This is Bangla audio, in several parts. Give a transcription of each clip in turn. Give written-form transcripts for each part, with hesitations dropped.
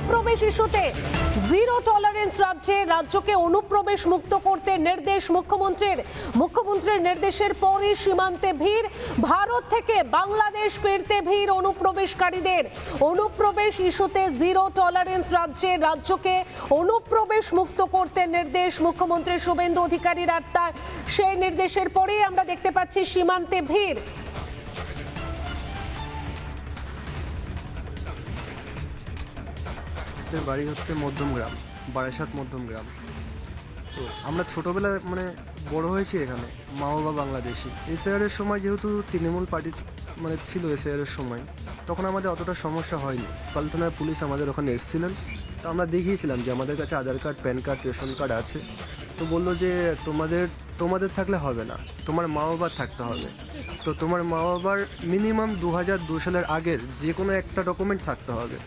অনুপ্রবেশ ইস্যুতে জিরো টলারেন্স রাজ্যে, রাজ্যকে অনুপ্রবেশ মুক্ত করতে নির্দেশ মুখ্যমন্ত্রীর নির্দেশের পরই সীমান্তে ভিড়। ভারত থেকে বাংলাদেশ ফিরতে ভিড় অনুপ্রবেশকারীদের। অনুপ্রবেশ ইস্যুতে জিরো টলারেন্স রাজ্যে, রাজ্যকে অনুপ্রবেশ মুক্ত করতে নির্দেশ মুখ্যমন্ত্রী শুভেন্দু অধিকারীর। আর সেই নির্দেশের পরেই আমরা দেখতে পাচ্ছি সীমান্তে ভিড়। বাড়ি হচ্ছে মধ্যমগ্রাম, বারাসাত মধ্যমগ্রাম। তো আমরা ছোটোবেলায় বড় হয়েছি এখানে, মা বাবা বাংলাদেশি। এসআইআরের সময় যেহেতু তৃণমূল পার্টি ছিল এসআইআরের সময়, তখন আমাদের অতটা সমস্যা হয়নি। পাল্টনার পুলিশ আমাদের ওখানে এসেছিলেন, তো আমরা দেখিয়েছিলাম যে আমাদের কাছে Aadhaar card, PAN card, ration card আছে। তো বললো যে তোমাদের থাকলে হবে না, তোমার মা বাবার থাকতে হবে। তো তোমার মা বাবার মিনিমাম 2002 সালের আগের যে কোনো একটা ডকুমেন্ট থাকতে হবে।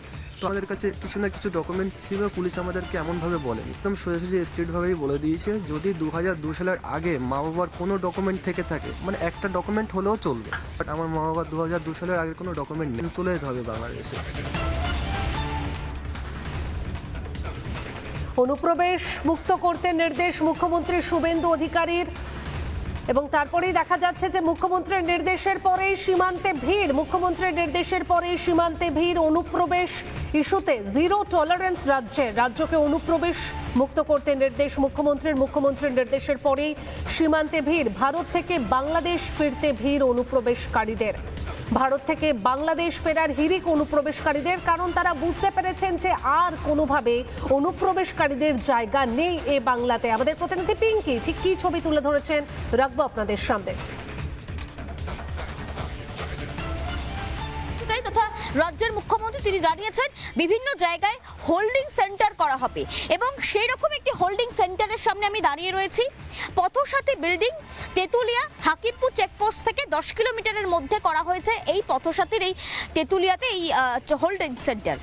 তো আমাদের কাছে কিছু না কিছু ডকুমেন্টস ছিল। পুলিশ আমাদেরকে এমনভাবে বলেন, একদম সোজাসুজি স্ট্রেটভাবেই বলে দিয়েছে, যদি 2002 সালের আগে মা বাবার কোনো ডকুমেন্ট থেকে থাকে, একটা ডকুমেন্ট হলেও চলবে, বাট আমার মা বাবার 2002 সালের আগে কোনো ডকুমেন্ট নেই, চলে যেতে হবে বাংলাদেশে। অনুপ্রবেশ মুক্ত করতে নির্দেশ মুখ্যমন্ত্রী শুভেন্দু অধিকারীর, এবং তারপরেই দেখা যাচ্ছে যে মুখ্যমন্ত্রীর নির্দেশের পরেই সীমান্তে ভিড়। অনুপ্রবেশ ইস্যুতে জিরো টলারেন্স রাজ্যে, রাজ্যকে অনুপ্রবেশ মুক্ত করতে নির্দেশ মুখ্যমন্ত্রীর নির্দেশের পরেই সীমান্তে ভিড়। ভারত থেকে বাংলাদেশ ফিরতে ভিড় অনুপ্রবেশকারীদের। ভারত থেকে বাংলাদেশ ফেরার হিড়িক অনুপ্রবেশকারীদের, কারণ তারা বুঝতে পেরেছেন যে আর কোনোভাবে অনুপ্রবেশকারীদের জায়গা নেই এ বাংলাতে। আমাদের প্রতিনিধি পিঙ্কি ঠিক কি ছবি তুলে ধরেছেন রাখবো আপনাদের সামনে। তথা রাজ্যের মুখ্যমন্ত্রী তিনি জানিয়েছেন বিভিন্ন জায়গায় হোল্ডিং সেন্টার করা হবে, এবং সেই রকম একটি হোল্ডিং সেন্টারের সামনে আমি দাঁড়িয়ে রয়েছি। পথসাথী বিল্ডিং, তেতুলিয়া হাকিমপুর চেকপোস্ট থেকে 10 কিলোমিটারের মধ্যে করা হয়েছে এই পথসাথীর এই তেতুলিয়াতে এই হোল্ডিং সেন্টার।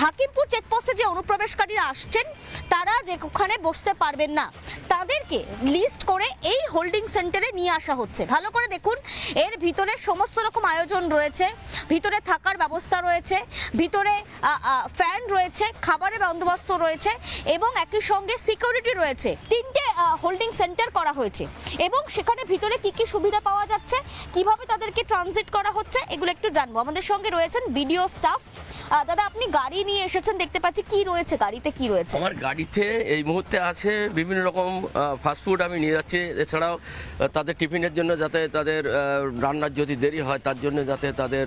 হাকিমপুর চেকপোস্টে যে অনুপ্রবেশকারীরা আসছেন তারা যেখানে বসতে পারবেন না, তাদেরকে লিস্ট করে এই হোল্ডিং সেন্টারে নিয়ে আসা হচ্ছে। ভালো করে দেখুন, এর ভিতরে সমস্ত রকম আয়োজন রয়েছে, ভিতরে থাকার ব্যবস্থা রয়েছে, ভিতরে ফ্যান রয়েছে, খাবারের বন্দোবস্ত রয়েছে, এবং একই সঙ্গে সিকিউরিটি রয়েছে। 3টে হোল্ডিং সেন্টার করা হয়েছে, এবং সেখানে ভিতরে কি কি সুবিধা পাওয়া যাচ্ছে, কিভাবে তাদেরকে ট্রানজিট করা হচ্ছে, এগুলো একটু জানবো। আমাদের সঙ্গে রয়েছেন ভিডিও স্টাফ। দাদা, আপনি গাড়ি নিয়ে এসেছেন, দেখতে পাচ্ছি কি রয়েছে গাড়িতে, কি রয়েছে? আমার গাড়িতে এই মুহূর্তে আছে বিভিন্ন রকম ফাস্টফুড আমি নিয়ে যাচ্ছি। এছাড়াও তাদের টিফিনের জন্য, যাতে তাদের রান্নার যদি দেরি হয় তার জন্য যাতে তাদের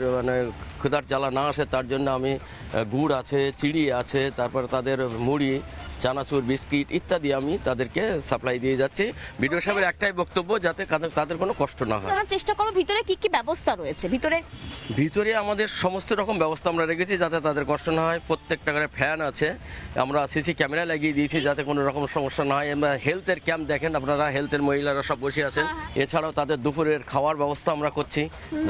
ক্ষুধার জ্বালা না আসে, তার জন্য আমি গুড় আছে, চিড়ি আছে, তারপর তাদের মুড়ি, চানাচুর, বিস্কিট ইত্যাদি আমি তাদেরকে সাপ্লাই দিয়ে যাচ্ছি। বিডিও সাহেবের একটাই বক্তব্য, যাতে তাদের কোনো কষ্ট না হয়। আমরা চেষ্টা করব। ভিতরে কি কি ব্যবস্থা রয়েছে? ভিতরে আমাদের সমস্ত রকম ব্যবস্থা আমরা রেখেছি যাতে তাদের কষ্ট না হয়। প্রত্যেকটা ঘরে ফ্যান আছে, আমরা সিসি ক্যামেরা লাগিয়ে দিয়েছি যাতে কোনো রকম সমস্যা না হয়। আমরা হেলথের ক্যাম্প দেখেন আপনারা, হেলথের মহিলারা সব বসে আছেন। এছাড়াও তাদের দুপুরের খাওয়ার ব্যবস্থা আমরা করছি,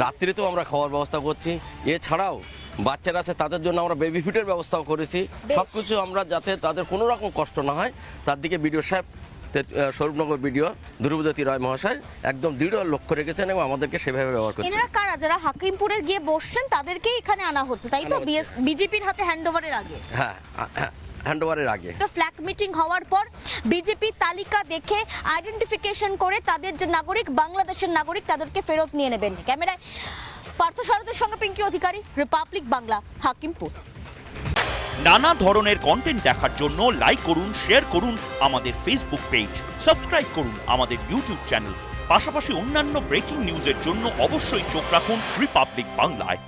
রাত্রিতেও আমরা খাওয়ার ব্যবস্থা করছি। এছাড়াও বাচ্চারা আছে, তাদের জন্য আমরা বেবি ফুডের ব্যবস্থাও করেছি। সবকিছু আমরা যাতে তাদের কোনো রকম কষ্ট না হয় তার দিকে বিডিও সাহেব, স্বরূপনগর বিডিও ধ্রুবজ্যোতি রায় মহাশয় একদম দৃঢ় লক্ষ্য রেখেছেন এবং আমাদেরকে সেভাবে ব্যবহার করছেন। এনারা কারা? যারা হাকিমপুরে গিয়ে বসছেন তাদেরকেই এখানে আনা হচ্ছে, তাই তো? বিজেপির হাতে হ্যান্ডওভারের আগে? হ্যাঁ, হ্যান্ডওভারের আগে। ফ্ল্যাগ মিটিং হওয়ার পর বিজেপি তালিকা দেখে আইডেন্টিফিকেশন করে তাদের যে নাগরিক, বাংলাদেশের নাগরিক, তাদেরকে ফেরত নিয়ে নেবেন। ক্যামেরায় পার্থ সারথীর সঙ্গে পিঙ্কি অধিকারী, রিপাবলিক বাংলা, হাকিমপুর। নানা ধরনের কন্টেন্ট দেখার জন্য লাইক করুন, শেয়ার করুন আমাদের ফেসবুক পেজ, সাবস্ক্রাইব করুন আমাদের ইউটিউব চ্যানেল। পাশাপাশি অন্যান্য ব্রেকিং নিউজের জন্য অবশ্যই চোখ রাখুন রিপাবলিক বাংলায়।